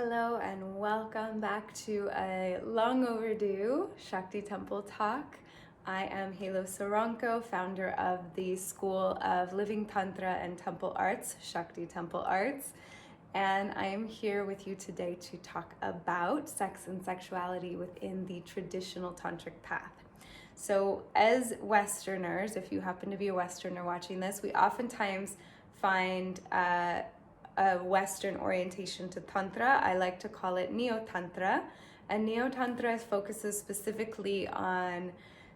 Hello and welcome back to a long overdue Shakti Temple talk. I am Halo Soronko, founder of the School of Living Tantra and Temple Arts, Shakti Temple Arts, and I am here with you today to talk about sex and sexuality within the traditional tantric path. So as Westerners, if you happen to be a Westerner watching this, we oftentimes find a Western orientation to Tantra. I like to call it Neo Tantra. And Neo Tantra focuses specifically on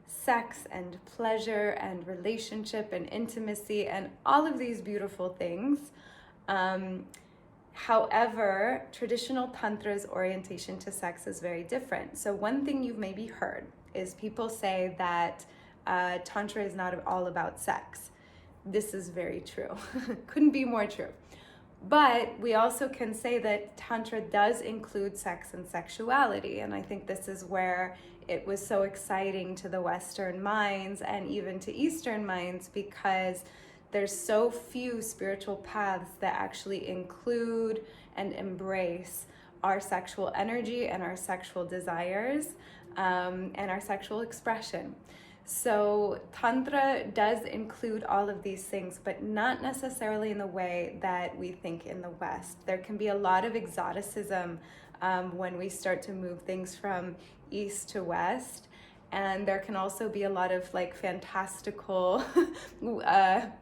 sex and pleasure and relationship and intimacy and all of these beautiful things. However, traditional Tantra's orientation to sex is very different. So one thing you've maybe heard is people say that Tantra is not all about sex. This is very true. Couldn't be more true. But we also can say that Tantra does include sex and sexuality. And I think this is where it was so exciting to the Western minds and even to Eastern minds, because there's so few spiritual paths that actually include and embrace our sexual energy and our sexual desires and our sexual expression. So Tantra does include all of these things, but not necessarily in the way that we think in the West. There can be a lot of exoticism when we start to move things from East to West. And there can also be a lot of like fantastical,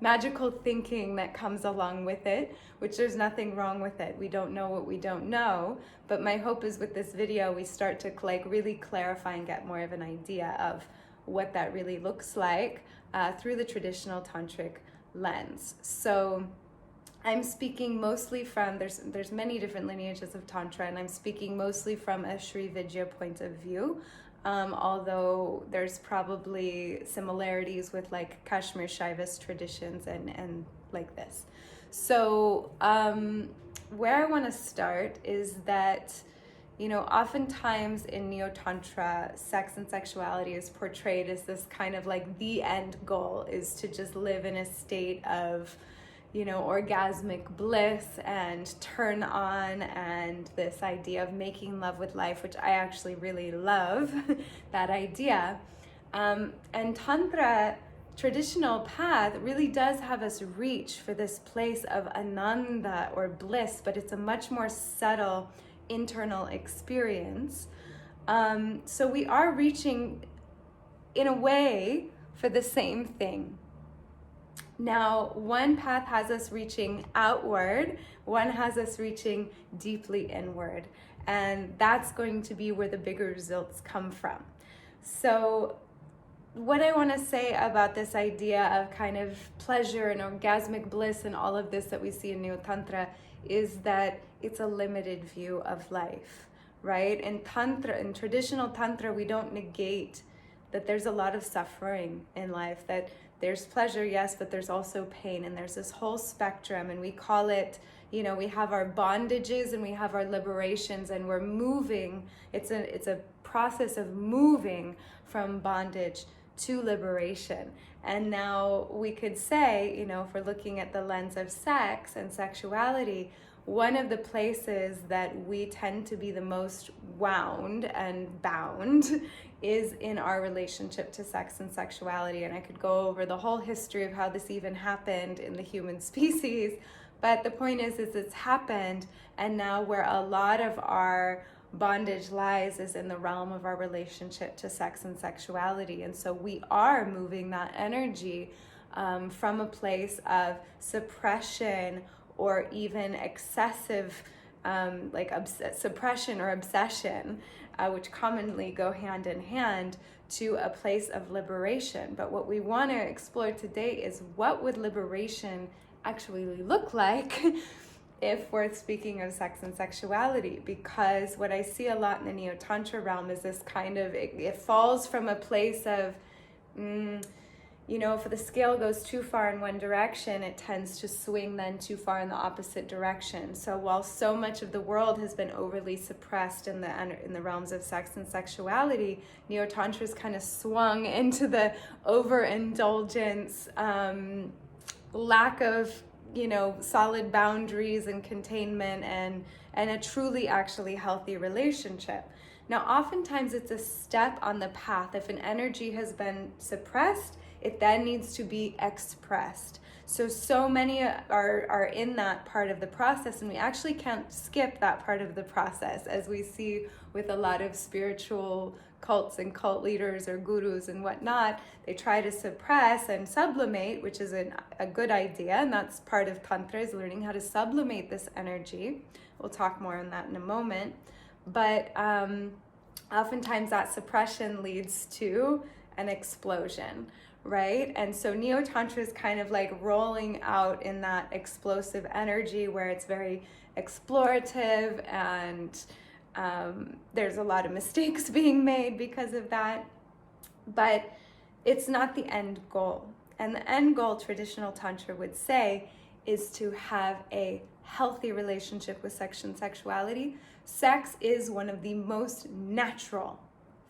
magical thinking that comes along with it, which there's nothing wrong with it. We don't know what we don't know. But my hope is with this video, we start to like really clarify and get more of an idea of what that really looks like through the traditional tantric lens. So I'm speaking mostly from, there's many different lineages of Tantra, and I'm speaking mostly from a Sri Vidya point of view, although there's probably similarities with like Kashmir Shaivist traditions and like this. So where I want to start is that, you know, oftentimes in Neo Tantra, sex and sexuality is portrayed as this kind of like the end goal is to just live in a state of, you know, orgasmic bliss and turn on, and this idea of making love with life, which I actually really love, that idea. And Tantra, traditional path, really does have us reach for this place of ananda or bliss, but it's a much more subtle internal experience. So we are reaching, in a way, for the same thing. Now, one path has us reaching outward, one has us reaching deeply inward, and that's going to be where the bigger results come from. So what I want to say about this idea of kind of pleasure and orgasmic bliss and all of this that we see in Neo Tantra is that it's a limited view of life, right? In Tantra, in traditional Tantra, we don't negate that there's a lot of suffering in life, that there's pleasure, yes, but there's also pain, and there's this whole spectrum, and we call it, you know, we have our bondages and we have our liberations, and we're moving. It's a process of moving from bondage to liberation. And now we could say, you know, if we're looking at the lens of sex and sexuality, one of the places that we tend to be the most wound and bound is in our relationship to sex and sexuality. And I could go over the whole history of how this even happened in the human species. But the point is it's happened, and now where a lot of our bondage lies is in the realm of our relationship to sex and sexuality. And so we are moving that energy from a place of suppression or even excessive suppression or obsession, which commonly go hand in hand, to a place of liberation. But what we want to explore today is what would liberation actually look like if we're speaking of sex and sexuality, because what I see a lot in the Neo Tantra realm is this kind of, it falls from a place of, you know, if the scale goes too far in one direction, it tends to swing then too far in the opposite direction. So while so much of the world has been overly suppressed in the realms of sex and sexuality, Neo Tantra's kind of swung into the overindulgence, lack of solid boundaries and containment and a truly actually healthy relationship. Now, oftentimes it's a step on the path. If an energy has been suppressed, it then needs to be expressed. So many are in that part of the process, and we actually can't skip that part of the process, as we see with a lot of spiritual cults and cult leaders or gurus and whatnot. They try to suppress and sublimate, which is a good idea, and that's part of Tantra, is learning how to sublimate this energy. We'll talk more on that in a moment. But oftentimes that suppression leads to an explosion, right? And so Neo Tantra is kind of like rolling out in that explosive energy where it's very explorative, and there's a lot of mistakes being made because of that. But it's not the end goal. And the end goal, traditional Tantra would say, is to have a healthy relationship with sex and sexuality. Sex is one of the most natural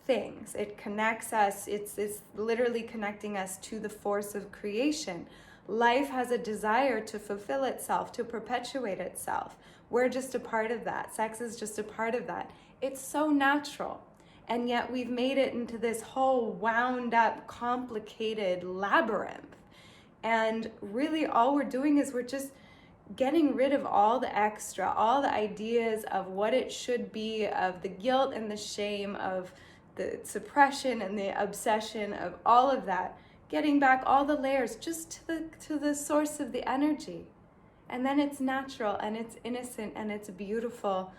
things. It connects us. It's literally connecting us to the force of creation. Life has a desire to fulfill itself, to perpetuate itself. We're just a part of that. Sex is just a part of that. It's so natural. And yet we've made it into this whole wound up, complicated labyrinth. And really all we're doing is we're just getting rid of all the extra, all the ideas of what it should be, of the guilt and the shame, of the suppression and the obsession, of all of that, getting back all the layers just to the source of the energy. And then it's natural and it's innocent and it's beautiful,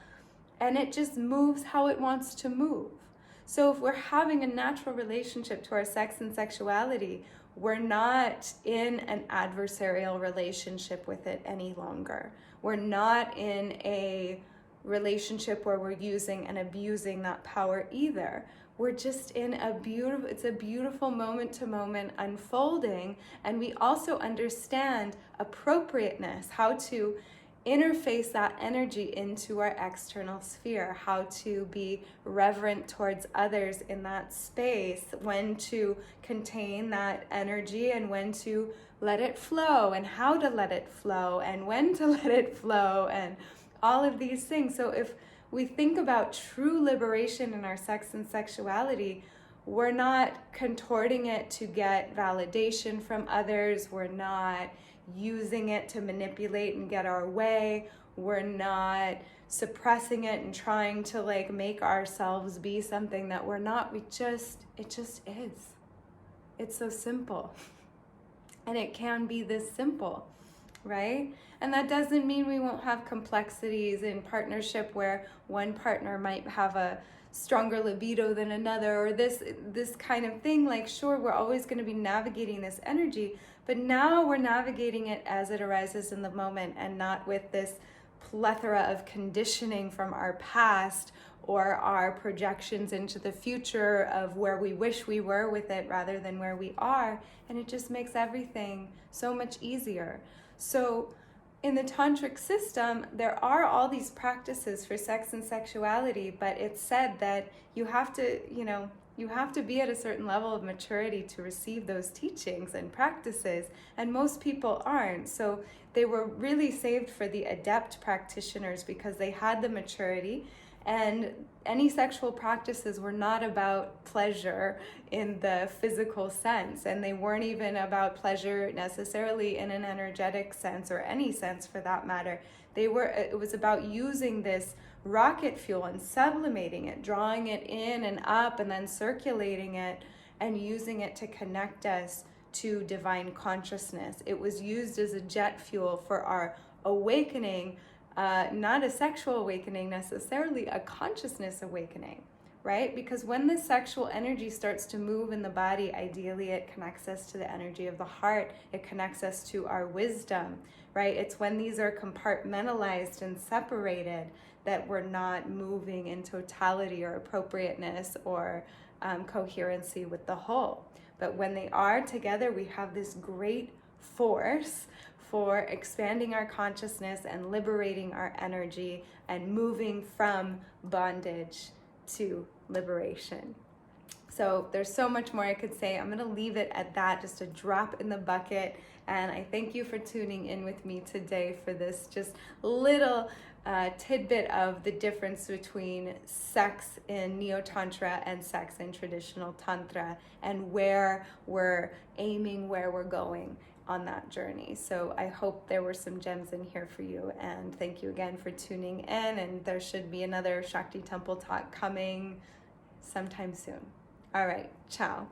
and it just moves how it wants to move. So if we're having a natural relationship to our sex and sexuality, we're not in an adversarial relationship with it any longer. We're not in a relationship where we're using and abusing that power either. We're just in it's a beautiful moment to moment unfolding. And we also understand appropriateness, how to interface that energy into our external sphere, how to be reverent towards others in that space, when to contain that energy and when to let it flow, and how to let it flow and when to let it flow, and all of these things. So if we think about true liberation in our sex and sexuality, we're not contorting it to get validation from others. We're not using it to manipulate and get our way. We're not suppressing it and trying to make ourselves be something that we're not. It just is. It's so simple. And it can be this simple, right? And that doesn't mean we won't have complexities in partnership where one partner might have a stronger libido than another, or this kind of thing. Sure, we're always going to be navigating this energy, but now we're navigating it as it arises in the moment, and not with this plethora of conditioning from our past or our projections into the future of where we wish we were with it rather than where we are. And it just makes everything so much easier. So in the tantric system, there are all these practices for sex and sexuality, but it's said that you have to be at a certain level of maturity to receive those teachings and practices, and most people aren't. So they were really saved for the adept practitioners because they had the maturity, and any sexual practices were not about pleasure in the physical sense, and they weren't even about pleasure necessarily in an energetic sense, or any sense for that matter. It was about using this rocket fuel and sublimating it, drawing it in and up and then circulating it and using it to connect us to divine consciousness. It was used as a jet fuel for our awakening, not a sexual awakening necessarily, a consciousness awakening, right? Because when the sexual energy starts to move in the body, ideally it connects us to the energy of the heart. It connects us to our wisdom, right? It's when these are compartmentalized and separated that we're not moving in totality or appropriateness or coherency with the whole. But when they are together, we have this great force for expanding our consciousness and liberating our energy and moving from bondage to liberation. So there's so much more I could say. I'm gonna leave it at that, just a drop in the bucket. And I thank you for tuning in with me today for this just little tidbit of the difference between sex in Neo Tantra and sex in Traditional Tantra, and where we're aiming, where we're going on that journey. So I hope there were some gems in here for you, and thank you again for tuning in. And there should be another Shakti Temple talk coming sometime soon. All right, ciao.